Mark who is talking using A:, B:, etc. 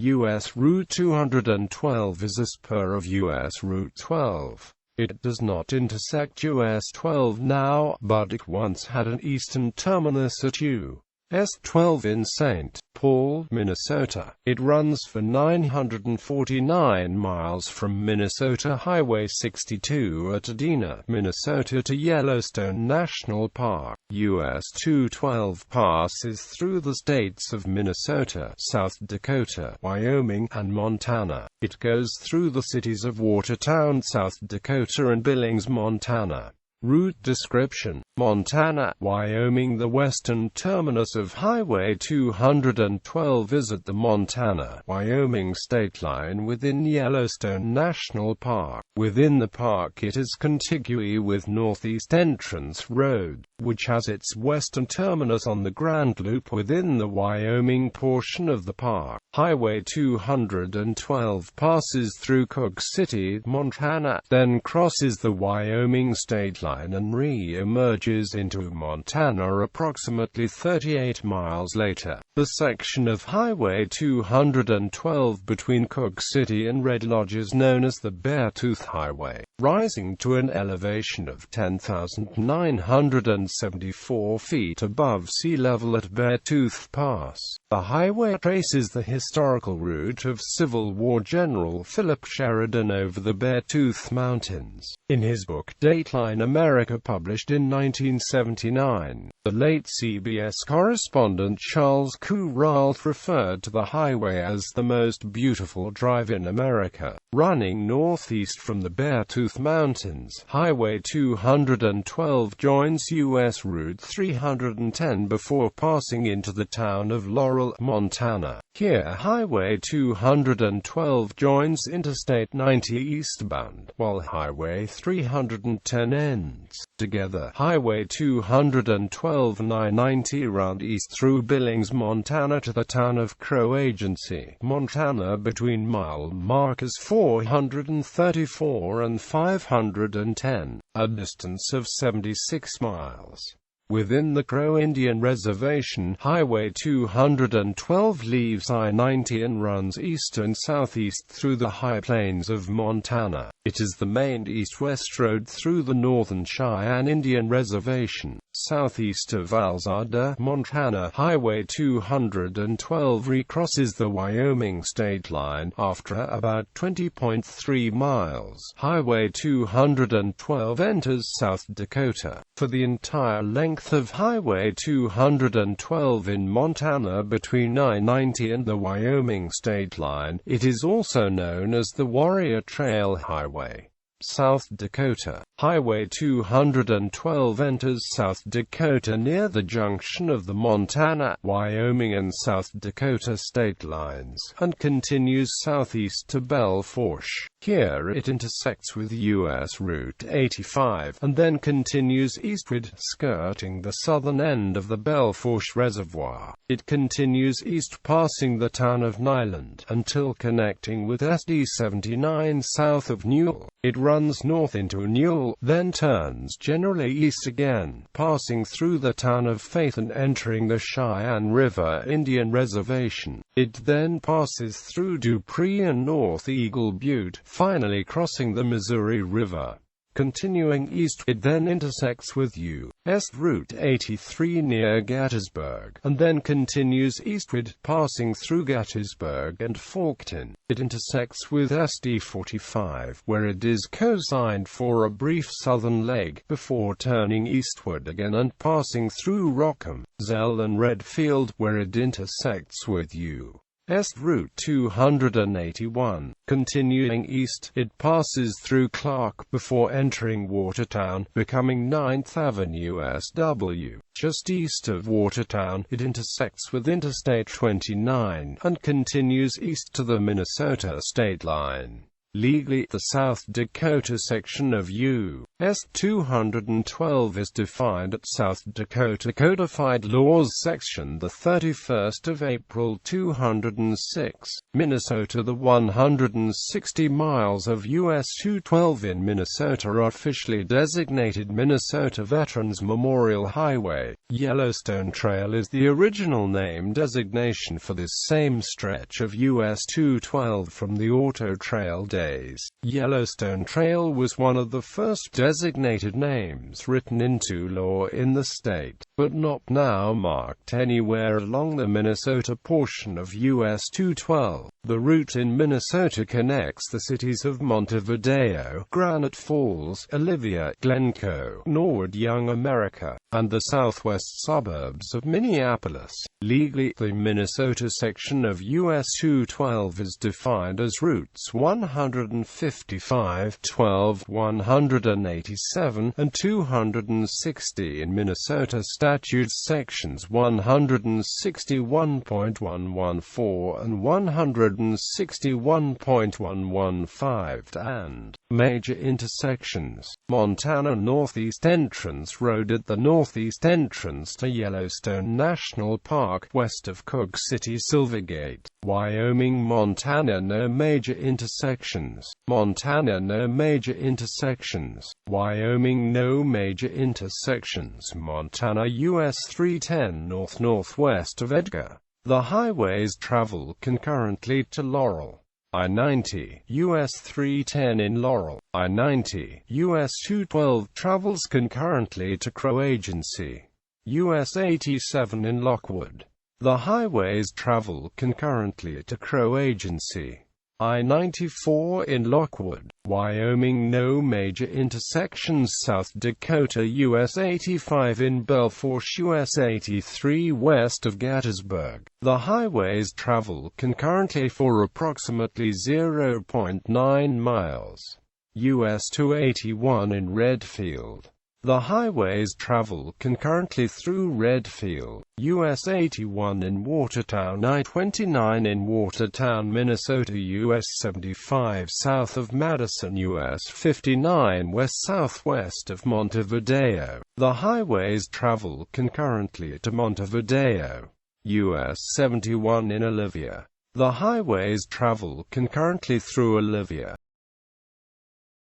A: U.S. Route 212 is a spur of U.S. Route 12. It does not intersect U.S. 12 now, but it once had an eastern terminus at U.S. 12 in St. Paul, Minnesota. It runs for 949 miles from Minnesota Highway 62 at Edina, Minnesota to Yellowstone National Park. U.S. 212 passes through the states of Minnesota, South Dakota, Wyoming, and Montana. It goes through the cities of Watertown, South Dakota, and Billings, Montana. Route description: Montana, Wyoming. The western terminus of Highway 212 is at the Montana-Wyoming state line within Yellowstone National Park. Within the park it is contiguous with Northeast Entrance Road, which has its western terminus on the Grand Loop within the Wyoming portion of the park. Highway 212 passes through Cook City, Montana, then crosses the Wyoming state line and re-emerges into Montana approximately 38 miles later. The section of Highway 212 between Cook City and Red Lodge is known as the Beartooth Highway, rising to an elevation of 10,974 feet above sea level at Beartooth Pass. The highway traces the historical route of Civil War General Philip Sheridan over the Beartooth Mountains. In his book Dateline America, published in 1979, the late CBS correspondent Charles Kuralt referred to the highway as the most beautiful drive in America. Running northeast from the Beartooth Mountains, Highway 212 joins U.S. Route 310 before passing into the town of Laurel, Montana. Here Highway 212 joins Interstate 90 eastbound, while Highway 310 ends. Together, Highway 212 and I-90 run east through Billings, Montana to the town of Crow Agency, Montana, between mile markers 434 and 510, a distance of 76 miles. Within the Crow Indian Reservation, Highway 212 leaves I-90 and runs east and southeast through the high plains of Montana. It is the main east-west road through the Northern Cheyenne Indian Reservation. Southeast of Alzada, Montana, Highway 212 recrosses the Wyoming state line after about 20.3 miles. Highway 212 enters South Dakota. For the entire length of Highway 212 in Montana between I-90 and the Wyoming state line, it is also known as the Warrior Trail Highway. South Dakota. Highway 212 enters South Dakota near the junction of the Montana, Wyoming and South Dakota state lines, and continues southeast to Belle Fourche. Here it intersects with U.S. Route 85, and then continues eastward, skirting the southern end of the Belle Fourche Reservoir. It continues east passing the town of Nyland, until connecting with SD 79 south of Newell. It runs north into Newell, then turns generally east again, passing through the town of Faith and entering the Cheyenne River Indian Reservation. It then passes through Dupree and North Eagle Butte, finally crossing the Missouri River. Continuing east, it then intersects with U.S. Route 83 near Gettysburg, and then continues eastward, passing through Gettysburg and Forkton. It intersects with SD 45, where it is cosigned for a brief southern leg, before turning eastward again and passing through Rockham, Zell and Redfield, where it intersects with U.S. Route 281. Continuing east, it passes through Clark, before entering Watertown, becoming 9th Avenue SW. Just east of Watertown, it intersects with Interstate 29, and continues east to the Minnesota state line. Legally, the South Dakota section of U.S. S-212 is defined at South Dakota Codified Laws Section 31 April 206, Minnesota. The 160 miles of US-212 in Minnesota are officially designated Minnesota Veterans Memorial Highway. Yellowstone Trail is the original name designation for this same stretch of US-212 from the Auto Trail days. Yellowstone Trail was one of the first designated names written into law in the state, but not now marked anywhere along the Minnesota portion of US 212. The route in Minnesota connects the cities of Montevideo, Granite Falls, Olivia, Glencoe, Norwood, Young America, and the southwest suburbs of Minneapolis. Legally, the Minnesota section of US 212 is defined as routes 155, 12, 187, and 260 in Minnesota statutes sections 161.114 and 161.115, and major intersections. Montana Northeast Entrance Road at the northeast entrance to Yellowstone National Park, west of Cook City Silvergate. Wyoming, Montana. No major intersections. Montana. No major intersections. Wyoming. No major intersections. Montana. US 310 north-northwest of Edgar. The highways travel concurrently to Laurel. I-90, US 310 in Laurel. I-90, US 212 travels concurrently to Crow Agency. US 87 in Lockwood. The highways travel concurrently to Crow Agency. I-94 in Lockwood, Wyoming. No major intersections. South Dakota US 85 in Belforce. US 83 west of Gettysburg. The highways travel concurrently for approximately 0.9 miles. US 281 in Redfield. The highways travel concurrently through Redfield. US 81 in Watertown. I-29 in Watertown, Minnesota. US 75 south of Madison. US 59 west-southwest of Montevideo. The highways travel concurrently to Montevideo. US 71 in Olivia. The highways travel concurrently through Olivia.